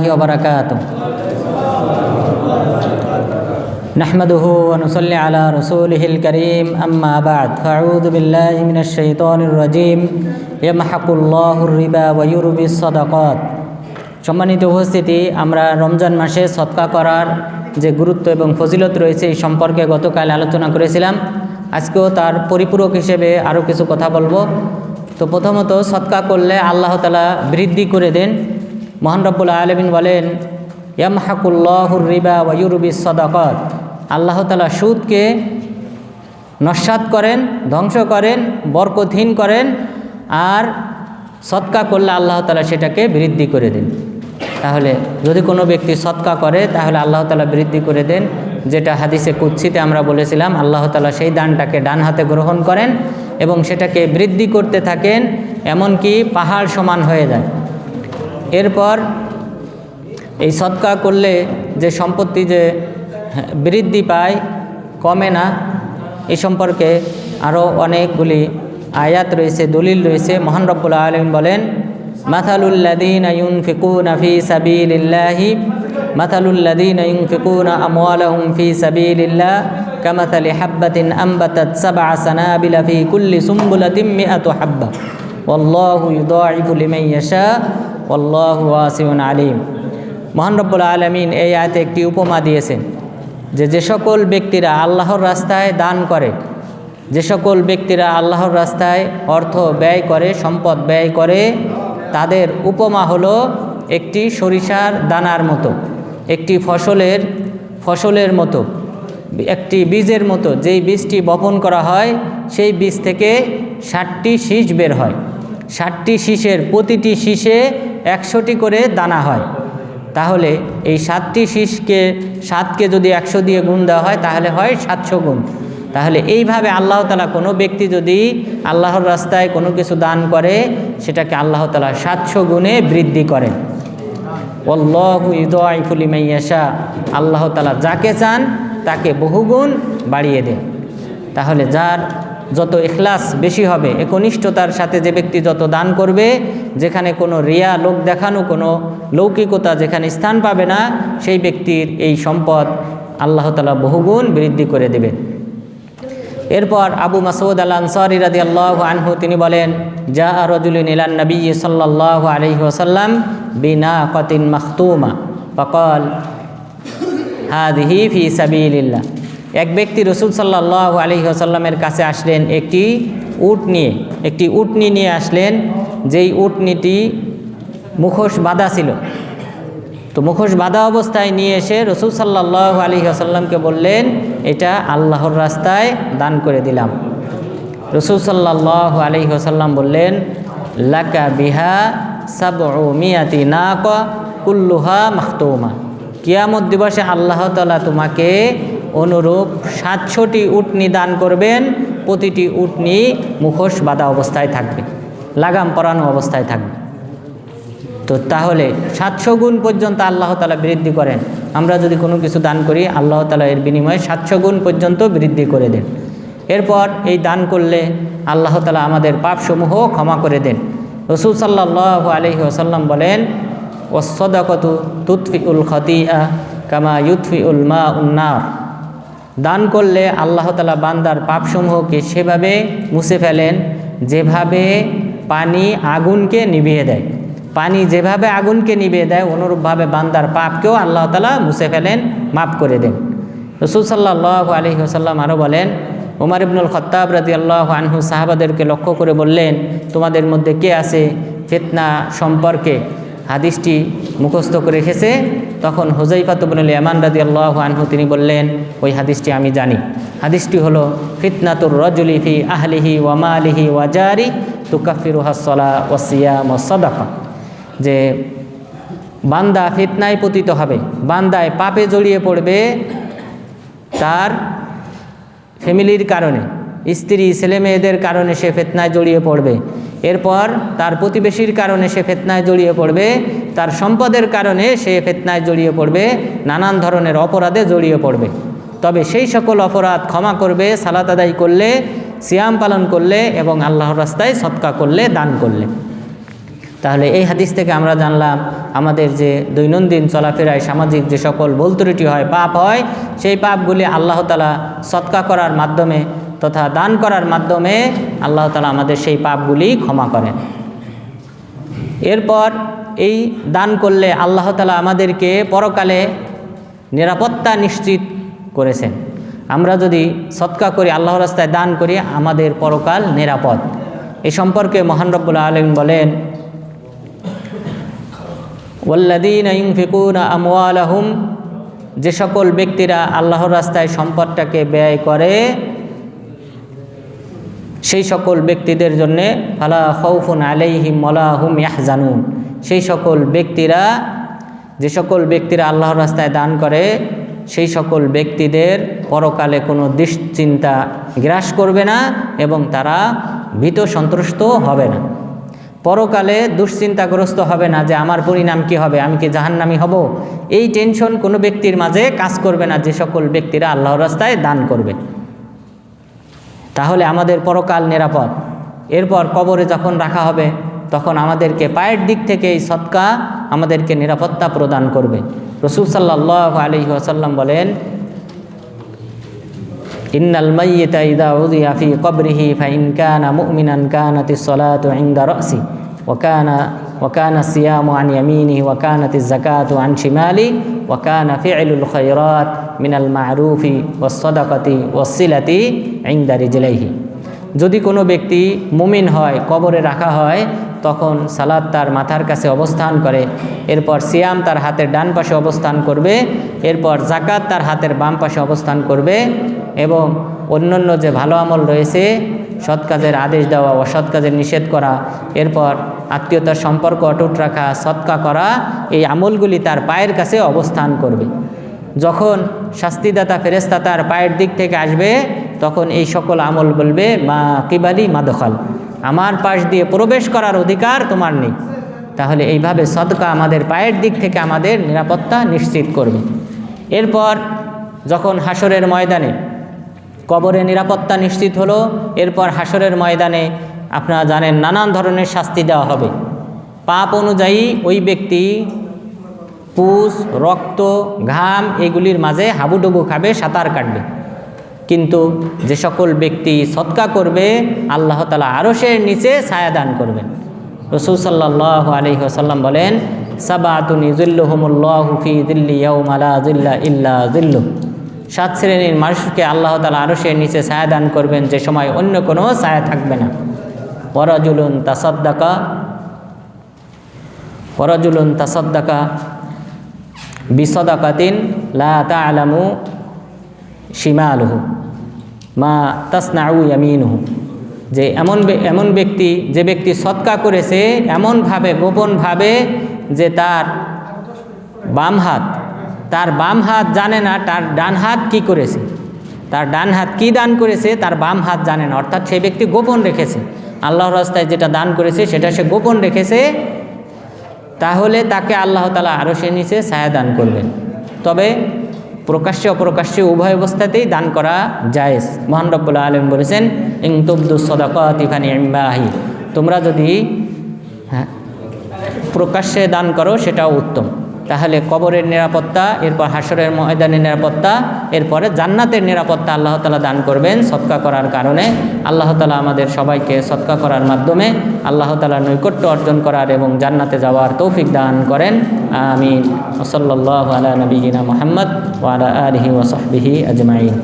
ওয়া বারাকাতুহু। নাহমাদুহু ওয়া নুসাল্লি আলা রাসূলিহিল কারীম, আম্মা বা'দ। ফাআউযু বিল্লাহি মিনাশ শাইতানির রাজীম। ইয়ামহাকুল্লাহুর রিবা ওয়া ইউরবিস সাদাকাত। সম্মানিত উপস্থিতি, আমরা রমজান মাসে সদকা করার যে গুরুত্ব এবং ফজিলত রয়েছে এই সম্পর্কে গতকাল আলোচনা করেছিলাম। আজকেও তার পরিপূরক হিসেবে আরও কিছু কথা বলবো। তো প্রথমত, সদকা করলে আল্লাহ তাআলা বৃদ্ধি করে দেন। মহান রব্বুল আলামিন বলেন, ইয়ামহাকুল্লাহুর রিবা ওয়া ইউরবিস সাদাকাত। আল্লাহ তাআলা সুদকে নস্যাৎ করেন, ধ্বংস করেন, বরকতহীন করেন, আর সদকা করলে আল্লাহ তাআলা সেটাকে বৃদ্ধি করে দেন। তাহলে যদি কোনো ব্যক্তি সদকা করে তাহলে আল্লাহ তাআলা বৃদ্ধি করে দেন, যেটা হাদিসে কুদসিতে আমরা বলেছিলাম। আল্লাহ তাআলা সেই দানটাকে ডান হাতে গ্রহণ করেন এবং সেটাকে বৃদ্ধি করতে থাকেন, এমনকি পাহাড় সমান হয়ে যায়। এরপর এই সদকা করলে যে সম্পত্তি যে বৃদ্ধি পায়, কমে না, এই সম্পর্কে আরও অনেকগুলি আয়াত রয়েছে, দলিল রয়েছে। মহান রব্বুল আলামিন বলেন, মাথালুল্লাযীনা ইউনফিকুনা ফী সাবিলিল্লাহি মাথালুল্লাযীনা ইউনফিকুনা আমওয়ালাহুম ফী সাবিলিল্লাহ কামাথালি হাব্বাতিন আনবাতাত সাবআ সানাবিলা ফী কুল্লি সুমবুলাতিন মিআতু হাব্বা ওয়াল্লাহু ইউদাঈফু লিমান ইয়াশা ওয়াল্লাহু ওয়াসিউন আলীম। মহান রব্বুল আলামিন এই আয়াতে একটি উপমা দিয়েছেন যে সকল ব্যক্তিরা আল্লাহর রাস্তায় দান করে, যে সকল ব্যক্তিরা আল্লাহর রাস্তায় অর্থ ব্যয় করে, সম্পদ ব্যয় করে, তাদের উপমা হলো একটি সরিষার দানার মতো, একটি ফসলের মতো, একটি বীজের মতো। যেই বীজটি বপন করা হয় সেই বীজ থেকে 60টি শীষ বের হয়। 60টি শীষের প্রতিটি শীষে 100টি করে দানা হয়। তাহলে এই 7টি শীষকে 7কে যদি 100 দিয়ে গুণ দেওয়া হয় তাহলে হয় 700 গুণ। তাহলে এইভাবে আল্লাহ তাআলা কোনো ব্যক্তি যদি আল্লাহর রাস্তায় কোনো কিছু দান করে সেটাকে আল্লাহ তাআলা 700 গুণে বৃদ্ধি করেন। ওয়াল্লাহু ইউদাঈফু লিমান ইয়াশা। আল্লাহ তাআলা যাকে চান তাকে বহুগুণ বাড়িয়ে দেন। তাহলে যার যত ইখলাস বেশি হবে, একনিষ্ঠতার সাথে যে ব্যক্তি যত দান করবে, যেখানে কোনো রিয়া, লোক দেখানো, কোনো লৌকিকতা যেখানে স্থান পাবে না, সেই ব্যক্তির এই সম্পদ আল্লাহ তাআলা বহুগুণ বৃদ্ধি করে দেবেন। এরপর আবু মাসউদ আল আনসারী রাদিয়াল্লাহু আনহু তিনি বলেন, জা রাজুলুন ইলান নবী সাল্লাল্লাহু আলাইহি ওয়াসাল্লাম বিনাকাতিন মাখতুমা ফাকাল হাযিহি ফি সাবিলিল্লাহ। এক ব্যক্তি রাসূল সাল্লাল্লাহু আলাইহি ওয়াসাল্লামের কাছে আসলেন একটি উটনি নিয়ে আসলেন, যেই উটনিটি মুখোশ বাঁধা ছিল। তো মুখোশ বাঁধা অবস্থায় নিয়ে এসে রাসূল সাল্লাল্লাহু আলাইহি ওয়াসাল্লামকে বললেন, এটা আল্লাহর রাস্তায় দান করে দিলাম। রাসূল সাল্লাল্লাহু আলাইহি ওয়াসাল্লাম বললেন, লাকা বিহা সাবউ মিয়াতি নাকা কুল্লুহা মাখতুমা। কিয়ামত দিবসে আল্লাহ তাআলা তোমাকে অনুরূপ 700টি উটনি দান করবেন, প্রতিটি উটনি মুখোশ বাঁধা অবস্থায় থাকবে, লাগাম পরানো অবস্থায় থাকবে। তো তাহলে 700 গুণ পর্যন্ত আল্লাহ তাআলা বৃদ্ধি করেন। আমরা যদি কোনো কিছু দান করি আল্লাহ তাআলা এর বিনিময়ে 700 গুণ পর্যন্ত বৃদ্ধি করে দেন। এরপর এই দান করলে আল্লাহ তাআলা আমাদের পাপসমূহ ক্ষমা করে দেন। রাসূল সাল্লাল্লাহু আলাইহি ওয়াসাল্লাম বলেন, ওয়াস-সাদাকাতু তুতফিউল খাতিআ কামা ইউতফিউল মাউন নার। দান করলে আল্লাহ তাআলা বান্দার পাপসমূহকে সেভাবে মুছে ফেলেন যেভাবে পানি আগুনকে নিভিয়ে দেয়। পানি যেভাবে আগুনকে নিভিয়ে দেয়, অনুরূপভাবে বান্দার পাপকেও আল্লাহ তাআলা মুছে ফেলেন, মাফ করে দেন। রাসূল সাল্লাল্লাহু আলাইহি ওয়াসাল্লাম আরও বলেন, ওমর ইবনুল খাত্তাব রাদিয়াল্লাহু আনহু সাহাবাদেরকে লক্ষ্য করে বললেন, তোমাদের মধ্যে কে আছে ফিতনা সম্পর্কে হাদিসটি মুখস্থ করে রেখেছে? তখন হুযায়ফা ইবনুল ইয়ামান রাদিয়াল্লাহু আনহু তিনি বললেন, ওই হাদিসটি আমি জানি। হাদিসটি হলো, ফিতনাতুর রাজুলি ফি আহলিহি ওয়া মালিহি ওয়া জারি তুকাফিরুহাস সালাহ ওয়াস সিয়াম ওয়াস সাদাকা। যে বান্দা ফিতনায় পতিত হবে, বান্দায় পাপে জড়িয়ে পড়বে, তার ফ্যামিলির কারণে, স্ত্রী ছেলে মেয়েদের কারণে সে ফিতনায় জড়িয়ে পড়বে। এরপর তার প্রতিবেশীর কারণে সে ফিতনায় জড়িয়ে পড়বে, তার সম্পদের কারণে সে ফিতনায় জড়িয়ে পড়বে, নানান ধরনের অপরাধে জড়িয়ে পড়বে। তবে সেই সকল অপরাধ ক্ষমা করবে সালাত আদায় করলে, সিয়াম পালন করলে এবং আল্লাহর রাস্তায় সদকা করলে, দান করলে। তাহলে এই হাদিস থেকে আমরা জানলাম আমাদের যে দৈনন্দিন চলাফেরায় সামাজিক যে সকল ভুল ত্রুটি হয়, পাপ হয়, সেই পাপগুলি আল্লাহ তাআলা সদকা করার মাধ্যমে তথা দান করার মাধ্যমে আল্লাহ তাআলা আমাদের সেই পাপগুলি ক্ষমা করেন। এরপর এই দান করলে আল্লাহ তাআলা আমাদেরকে পরকালে নিরাপত্তা নিশ্চিত করেছেন। আমরা যদি সদকা করি, আল্লাহর রাস্তায় দান করি, আমাদের পরকাল নিরাপদ। এ সম্পর্কে মহান রব্বুল আলামিন বলেন, ওয়াল্লাযীনা ইউনফিকুনা আমওয়ালাহুম, যে সকল ব্যক্তিরা আল্লাহর রাস্তায় সম্পদটাকে ব্যয় করে সেই সকল ব্যক্তিদের জন্য ফালা খাউফুন আলাইহিম ওয়ালা হুম ইয়াহজানুন, সেই সকল ব্যক্তিরা, যে সকল ব্যক্তিরা আল্লাহর রাস্তায় দান করে সেই সকল ব্যক্তিদের পরকালে কোনো দুশ্চিন্তা গ্রাস করবে না এবং তারা ভীত সন্ত্রস্ত হবে না। পরকালে দুশ্চিন্তাগ্রস্ত হবে না যে আমার পরিণাম কি হবে, আমি কি জাহান্নামী হব, এই টেনশন কোনো ব্যক্তির মাঝে কাজ করবে না যে সকল ব্যক্তিরা আল্লাহর রাস্তায় দান করবে। তাহলে আমাদের পরকাল নিরাপদ। এরপর কবরে যখন রাখা হবে তখন আমাদেরকে পায়ের দিক থেকে এই সদকা আমাদেরকে নিরাপত্তা প্রদান করবে। রাসূল সাল্লাল্লাহু আলাইহি ওয়াসাল্লাম বলেন, ইন্নাল মাইয়িতা ইযা উযিয়া ফি কবরিহি ফাইন কানা মুমিনান কানাতিস সালাতু ইনদা রাসি ওয়া কানা সিয়ামু আন ইয়ামিনিহি ওয়া কানাতিজ যাকাতু আন শিমালি ওয়া কানা ফি'লুল খায়রাত মিনাল মা'রুফি ওয়াস সাদাকাতি ওয়াস সিলাতি ইনদা রিজলাইহি। যদি কোনো ব্যক্তি মুমিন হয়, কবরে রাখা হয়, তখন সালাত তার মাথার কাছে অবস্থান করে, এরপর সিয়াম তার হাতের ডান পাশে অবস্থান করবে, এরপর যাকাত তার হাতের বাম পাশে অবস্থান করবে এবং অন্যান্য যে ভালো আমল রয়েছে, সৎ কাজের আদেশ দেওয়া, অসৎ কাজের নিষেধ করা, এরপর আত্মীয়তার সম্পর্ক অটুট রাখা, সদকা করা, এই আমলগুলি তার পায়ের কাছে অবস্থান করবে। যখন শাস্তিদাতা ফেরেশতা তার পায়ের দিক থেকে আসবে তখন এই সকল আমল বলবে, মা কিবালি মাদখাল, আমার পাশ দিয়ে প্রবেশ করার অধিকার তোমার নেই। তাহলে এইভাবে সদকা আমাদের পায়ের দিক থেকে আমাদের নিরাপত্তা নিশ্চিত করবে। এরপর যখন হাসরের ময়দানে কবরে নিরাপত্তা নিশ্চিত হলো, এরপর হাসরের ময়দানে আপনারা জানেন নানান ধরনের শাস্তি দেওয়া হবে। পাপ অনুযায়ী ওই ব্যক্তি পুষ, রক্ত, ঘাম এগুলির মাঝে হাবুডুবু খাবে, সাঁতার কাটবে। কিন্তু যে সকল ব্যক্তি সদকা করবে আল্লাহ তাআলা আরশের নিচে ছায়া দান করবেন। রাসূল সাল্লাল্লাহু আলাইহি ওয়াসাল্লাম বলেন, সাবাতুন ইযিল্লুহুমুল্লাহু ফি যিল্লি ইয়াওমা লা যিল্লা ইল্লা যিল্লুহ, 7 শ্রেণীর মানুষকে আল্লাহ তাআলা আরশের নিচে ছায়া দান করবেন যে সময় অন্য কোনো ছায়া থাকবে না। ওয়ারাজুলুন তাসাদ্দাকা বিসাদাকাতিন লা তা'লামু শিমালুহু মা তাসনাউ ইয়ামিনুহু, যে এমন ব্যক্তি, যে ব্যক্তি সদকা করেছে এমনভাবে গোপনভাবে যে তার বাম হাত জানে না তার ডান হাত কি করেছে, তার ডান হাত কি দান করেছে তার বাম হাত জানে না। অর্থাৎ সেই ব্যক্তি গোপন রেখেছে, আল্লাহর রাস্তায় যেটা দান করেছে সেটা সে গোপন রেখেছে, তাহলে তাকে আল্লাহ তাআলা আরশের নিচে ছায়া দান করবেন। তবে প্রকাশ্যে অপ্রকাশ্যে উভয় অবস্থাতেই দান করা জায়েজ। মহান রব্বুল আলামিন বলেছেন, ইন তুবদুস সাদাকাতি ফানি'মাহি, তোমরা যদি প্রকাশ্যে দান করো সেটাও উত্তম। তাহলে কবরের নিরাপত্তা, এরপর হাসরের ময়দানের নিরাপত্তা, এরপরে জান্নাতের নিরাপত্তা আল্লাহ তাআলা দান করবেন সদকা করার কারণে। আল্লাহ তাআলা আমাদের সবাইকে সদকা করার মাধ্যমে আল্লাহ তাআলার নৈকট্য অর্জন করার এবং জান্নাতে যাওয়ার তৌফিক দান করেন। আমিন। সাল্লাল্লাহু আলা নবিয়িনা মুহাম্মদ ওয়া আলা আলিহি ওয়া সাহবিহি আজমাইন।